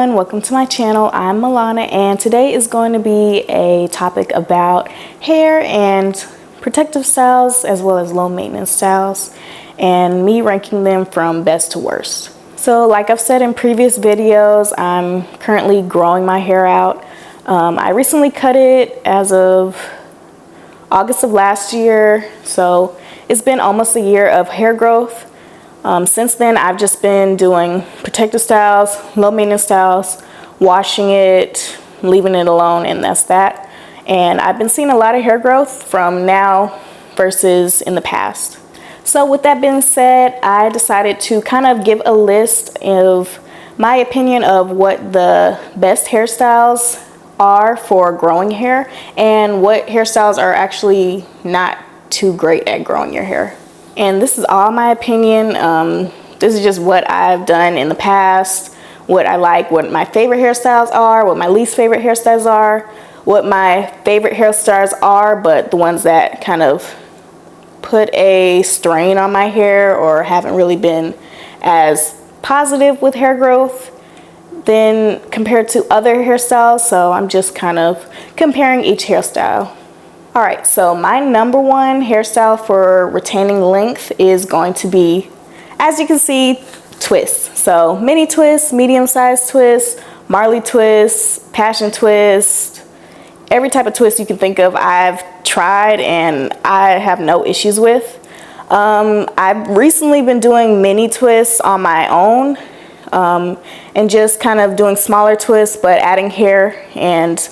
everyone, welcome to my channel. I'm Milana, and today is going to be a topic about hair and protective styles as well as low maintenance styles, and me ranking them from best to worst. So like I've said in previous videos, I'm currently growing my hair out. I recently cut it as of August of last year, so it's been almost a year of hair growth. Since then, I've just been doing protective styles, low maintenance styles, washing it, leaving it alone, and that's that. And I've been seeing a lot of hair growth from now versus in the past. So with that being said, I decided to kind of give a list of my opinion of what the best hairstyles are for growing hair and what hairstyles are actually not too great at growing your hair. And this is all my opinion. This is just what I've done in the past, what I like, what my favorite hairstyles are, what my least favorite hairstyles are, what my favorite hairstyles are, but the ones that kind of put a strain on my hair or haven't really been as positive with hair growth than compared to other hairstyles. So I'm just kind of comparing each hairstyle. Alright, so my number one hairstyle for retaining length is going to be, as you can see, twists. So mini twists, medium-sized twists, Marley twists, passion twist, every type of twist you can think of I've tried and I have no issues with. I've recently been doing mini twists on my own and just kind of doing smaller twists but adding hair and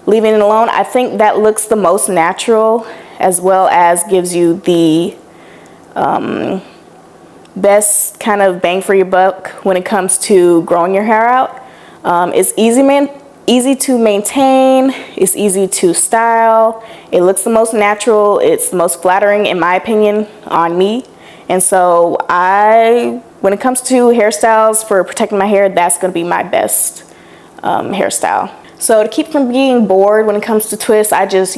leaving it alone. I think that looks the most natural, as well as gives you the best kind of bang for your buck when it comes to growing your hair out. It's easy to maintain, it's easy to style, it looks the most natural, it's the most flattering in my opinion on me. And so when it comes to hairstyles for protecting my hair, that's going to be my best hairstyle. So to keep from being bored when it comes to twists, I just,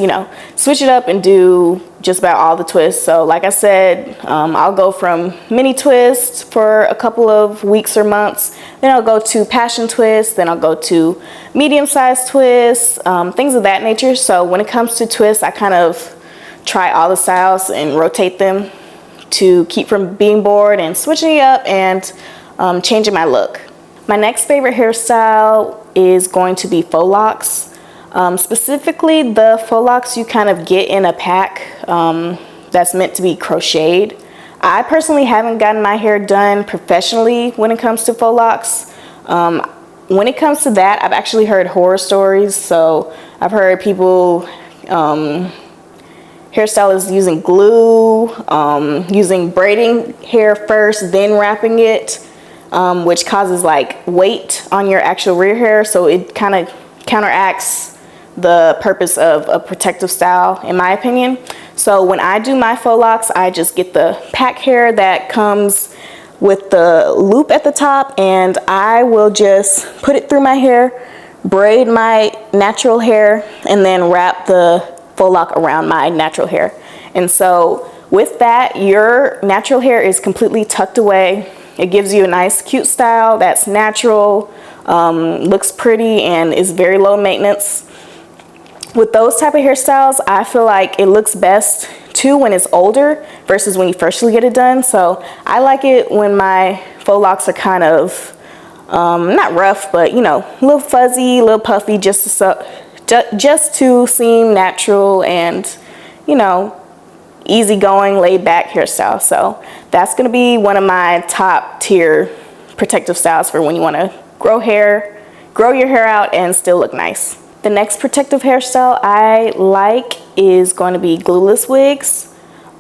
switch it up and do just about all the twists. So like I said, I'll go from mini twists for a couple of weeks or months. Then I'll go to passion twists. Then I'll go to medium-sized twists, things of that nature. So when it comes to twists, I kind of try all the styles and rotate them to keep from being bored and switching it up and changing my look. My next favorite hairstyle is going to be faux locks. Specifically, the faux locks you kind of get in a pack that's meant to be crocheted. I personally haven't gotten my hair done professionally when it comes to faux locks. When it comes to that, I've actually heard horror stories. So I've heard people, hairstylists using glue, using braiding hair first, then wrapping it. Which causes like weight on your actual rear hair, so it kind of counteracts the purpose of a protective style in my opinion. So when I do my faux locks, I just get the pack hair that comes with the loop at the top, and I will just put it through my hair, braid my natural hair, and then wrap the faux lock around my natural hair. And so with that, your natural hair is completely tucked away. It gives you a nice cute style that's natural, looks pretty, and is very low maintenance. With those type of hairstyles, I feel like it looks best too when it's older versus when you firstly get it done. So I like it when my faux locks are kind of not rough, but a little fuzzy, a little puffy, just to seem natural and easygoing, laid back hairstyle. So that's going to be one of my top tier protective styles for when you want to grow your hair out and still look nice. The next protective hairstyle I like is going to be glueless wigs.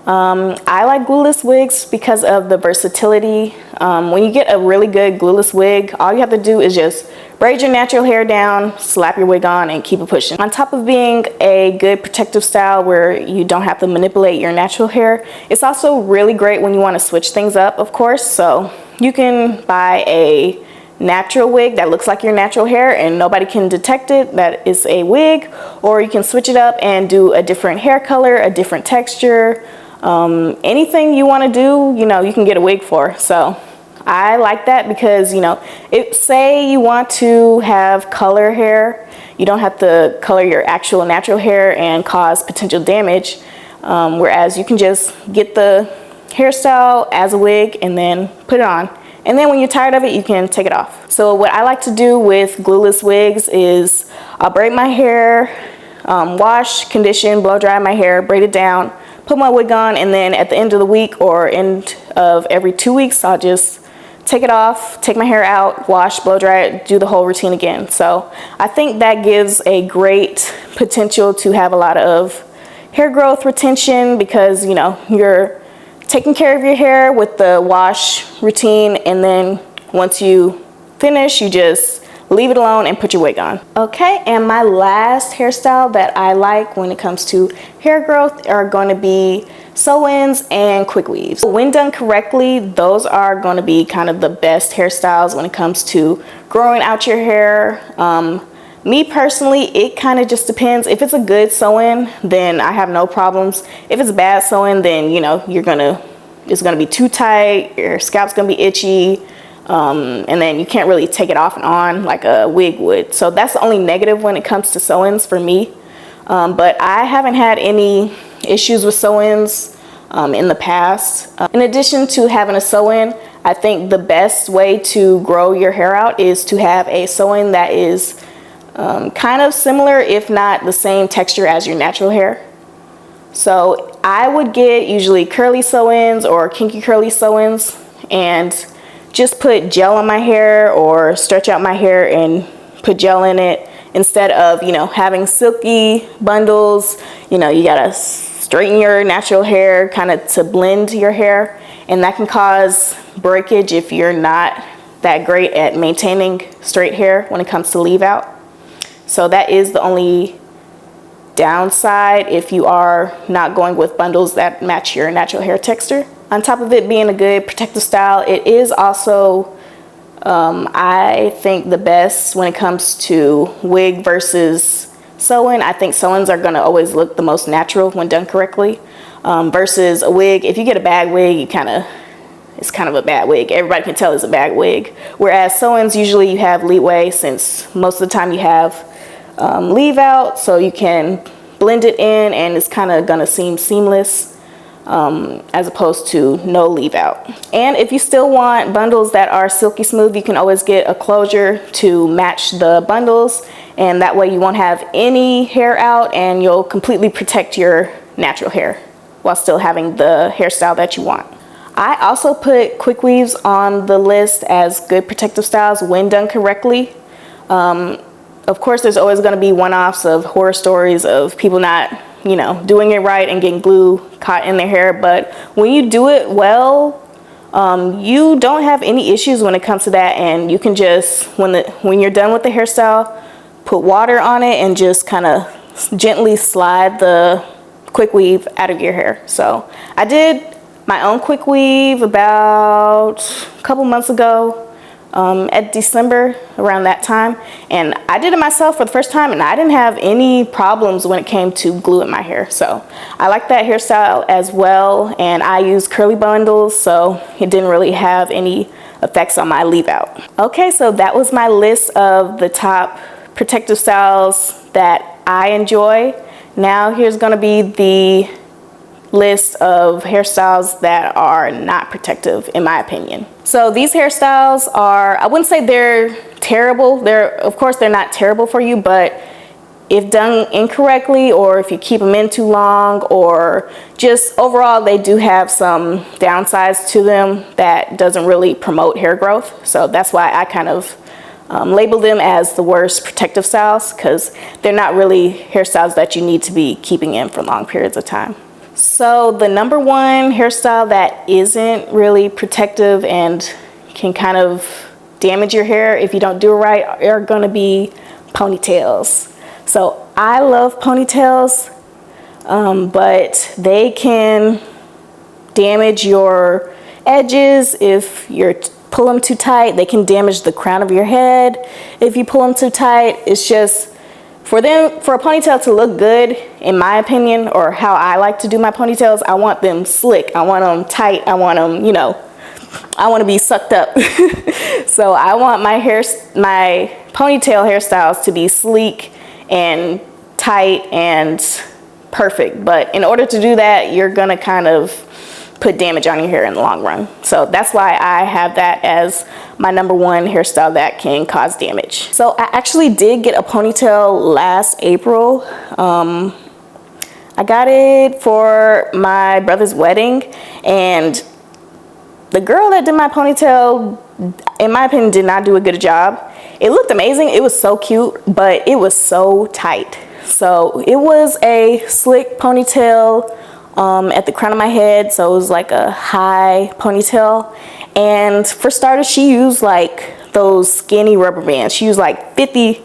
I like glueless wigs because of the versatility. When you get a really good glueless wig, all you have to do is just braid your natural hair down, slap your wig on, and keep it pushing. On top of being a good protective style where you don't have to manipulate your natural hair, it's also really great when you want to switch things up, of course. So you can buy a natural wig that looks like your natural hair and nobody can detect it that it's a wig, or you can switch it up and do a different hair color, a different texture, anything you want to do, you can get a wig for. So I like that because, you know, say you want to have color hair, you don't have to color your actual natural hair and cause potential damage. Whereas you can just get the hairstyle as a wig and then put it on. And then when you're tired of it, you can take it off. So what I like to do with glueless wigs is I'll braid my hair, wash, condition, blow dry my hair, braid it down, put my wig on, and then at the end of the week or end of every 2 weeks, I'll just take it off, take my hair out, wash, blow dry it, do the whole routine again. So I think that gives a great potential to have a lot of hair growth retention because, you know, you're taking care of your hair with the wash routine, and then once you finish, you just leave it alone and put your wig on. Okay, and my last hairstyle that I like when it comes to hair growth are going to be sew-ins and quick weaves. When done correctly, those are going to be kind of the best hairstyles when it comes to growing out your hair. Me personally, it kind of just depends. If it's a good sew-in, then I have no problems. If it's a bad sew-in, then, you know, it's gonna be too tight, your scalp's gonna be itchy, and then you can't really take it off and on like a wig would. So that's the only negative when it comes to sew-ins for me. But I haven't had any issues with sew-ins in the past. In addition to having a sew-in, I think the best way to grow your hair out is to have a sew-in that is kind of similar, if not the same texture as your natural hair. So I would get usually curly sew-ins or kinky curly sew-ins and just put gel on my hair or stretch out my hair and put gel in it instead of, you know, having silky bundles. You know, you gotta straighten your natural hair kind of to blend your hair, and that can cause breakage if you're not that great at maintaining straight hair when it comes to leave out. So that is the only downside if you are not going with bundles that match your natural hair texture. On top of it being a good protective style, it is also, I think, the best when it comes to wig versus sew-in. I think sew-ins are gonna always look the most natural when done correctly, versus a wig. If you get a bad wig, it's kind of a bad wig. Everybody can tell it's a bad wig. Whereas sew-ins, usually you have leeway since most of the time you have leave out, so you can blend it in and it's kind of gonna seem seamless as opposed to no leave out. And if you still want bundles that are silky smooth, you can always get a closure to match the bundles, and that way you won't have any hair out and you'll completely protect your natural hair while still having the hairstyle that you want. I also put quick weaves on the list as good protective styles when done correctly. Of course, there's always going to be one-offs of horror stories of people not, you know, doing it right and getting glue caught in their hair. But when you do it well, you don't have any issues when it comes to that. And you can just, when you're done with the hairstyle, put water on it and just kind of gently slide the quick weave out of your hair. So I did my own quick weave about a couple months ago. At December, around that time, and I did it myself for the first time, and I didn't have any problems when it came to glue in my hair. So I like that hairstyle as well, and I use curly bundles, so it didn't really have any effects on my leave out. Okay, so that was my list of the top protective styles that I enjoy. Now here's going to be the list of hairstyles that are not protective in my opinion. So these hairstyles are, I wouldn't say they're terrible. Of course they're not terrible for you, but if done incorrectly, or if you keep them in too long, or just overall they do have some downsides to them that doesn't really promote hair growth. So that's why I kind of label them as the worst protective styles, because they're not really hairstyles that you need to be keeping in for long periods of time. So the number one hairstyle that isn't really protective and can kind of damage your hair if you don't do it right are going to be ponytails. So I love ponytails, but they can damage your edges if you pull them too tight. They can damage the crown of your head if you pull them too tight. It's just, for a ponytail to look good, in my opinion, or how I like to do my ponytails, I want them slick. I want them tight. I want them, you know, I want to be sucked up. So I want my ponytail hairstyles to be sleek and tight and perfect. But in order to do that, you're gonna kind of put damage on your hair in the long run. So that's why I have that as my number one hairstyle that can cause damage. So I actually did get a ponytail last April. I got it for my brother's wedding, and the girl that did my ponytail, in my opinion, did not do a good job. It looked amazing, it was so cute, but it was so tight. So it was a slick ponytail at the crown of my head, so it was like a high ponytail. And for starters, she used like those skinny rubber bands. She used like 50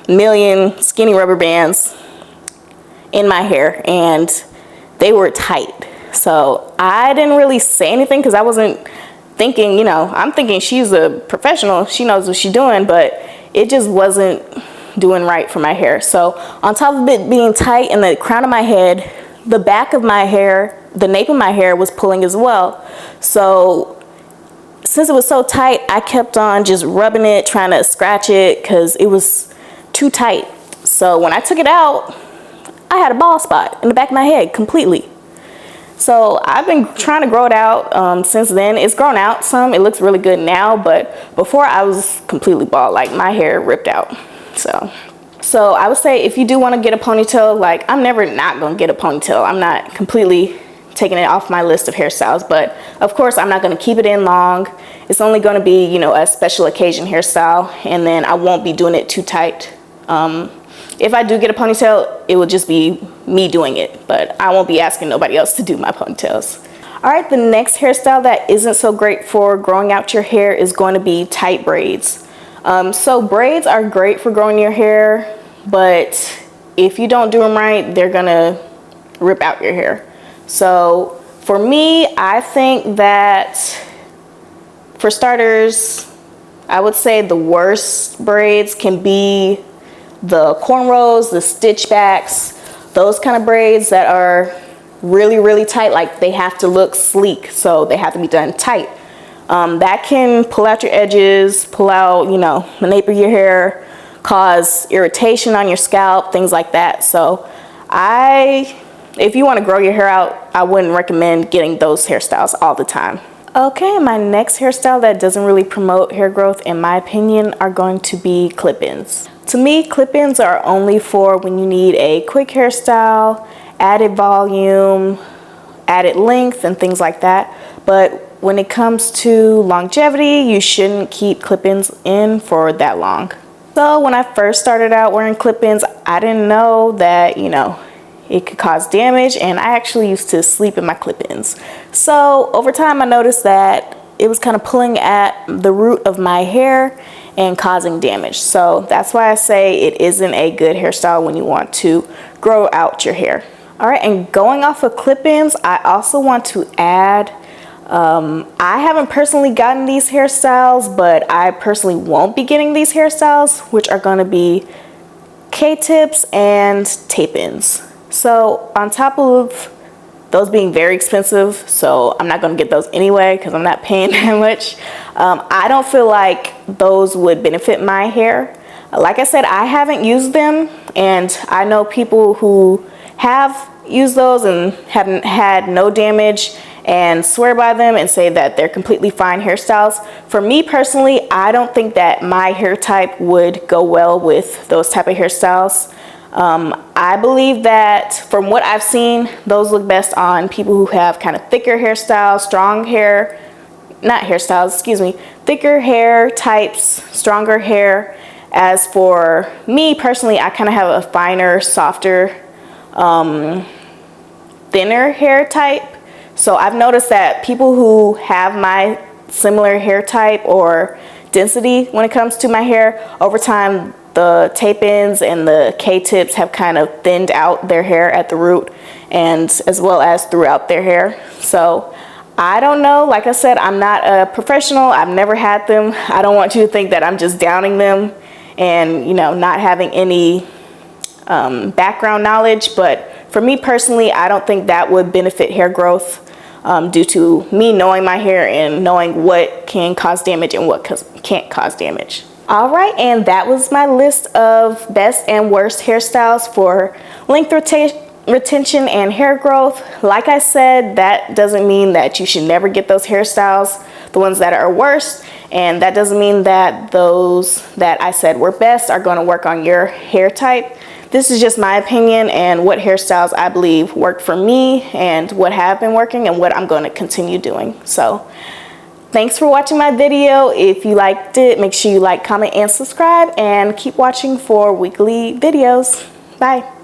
million skinny rubber bands in my hair, and they were tight. So I didn't really say anything because I wasn't thinking, you know, I'm thinking she's a professional, she knows what she's doing, but it just wasn't doing right for my hair. So on top of it being tight in the crown of my head, the back of my hair, the nape of my hair was pulling as well. So since it was so tight, I kept on just rubbing it, trying to scratch it because it was too tight. So when I took it out, I had a bald spot in the back of my head completely. So I've been trying to grow it out since then. It's grown out some. It looks really good now, but before I was completely bald, like my hair ripped out. So I would say if you do want to get a ponytail, like I'm never not going to get a ponytail. I'm not completely taking it off my list of hairstyles, but of course I'm not going to keep it in long. It's only going to be, you know, a special occasion hairstyle, and then I won't be doing it too tight. If I do get a ponytail, it will just be me doing it, but I won't be asking nobody else to do my ponytails. All right, the next hairstyle that isn't so great for growing out your hair is going to be tight braids. So braids are great for growing your hair, but if you don't do them right, they're gonna rip out your hair. So for me, I think that for starters, I would say the worst braids can be the cornrows, the stitch backs, those kind of braids that are really, really tight, like they have to look sleek, so they have to be done tight. That can pull out your edges, pull out, you know, the nape of your hair, cause irritation on your scalp, things like that. So if you want to grow your hair out, I wouldn't recommend getting those hairstyles all the time. Okay, my next hairstyle that doesn't really promote hair growth, in my opinion, are going to be clip-ins. To me, clip-ins are only for when you need a quick hairstyle, added volume, added length, and things like that. But when it comes to longevity, you shouldn't keep clip-ins in for that long. So when I first started out wearing clip-ins, I didn't know that, you know, it could cause damage, and I actually used to sleep in my clip-ins. So over time, I noticed that it was kind of pulling at the root of my hair and causing damage. So that's why I say it isn't a good hairstyle when you want to grow out your hair. All right, and going off of clip-ins, I also want to add, I haven't personally gotten these hairstyles, but I personally won't be getting these hairstyles, which are going to be K-tips and tape-ins. So on top of those being very expensive, so I'm not going to get those anyway because I'm not paying that much, I don't feel like those would benefit my hair. Like I said, I haven't used them, and I know people who have used those and haven't had no damage and swear by them and say that they're completely fine hairstyles. For me personally, I don't think that my hair type would go well with those type of hairstyles. I believe that from what I've seen, those look best on people who have kind of thicker hairstyles, strong hair, not hairstyles, excuse me, thicker hair types, stronger hair. As for me personally, I kind of have a finer, softer, thinner hair type. So I've noticed that people who have my similar hair type or density when it comes to my hair, over time the tape-ins and the K-tips have kind of thinned out their hair at the root and as well as throughout their hair. So I don't know, like I said, I'm not a professional, I've never had them. I don't want you to think that I'm just downing them and, you know, not having any background knowledge, but for me personally, I don't think that would benefit hair growth. due to me knowing my hair and knowing what can cause damage and what can't cause damage. All right, and that was my list of best and worst hairstyles for length retention and hair growth. Like I said, that doesn't mean that you should never get those hairstyles, the ones that are worst, and that doesn't mean that those that I said were best are going to work on your hair type. This is just my opinion and what hairstyles I believe work for me and what have been working and what I'm going to continue doing. So thanks for watching my video. If you liked it, make sure you like, comment, and subscribe, and keep watching for weekly videos. Bye.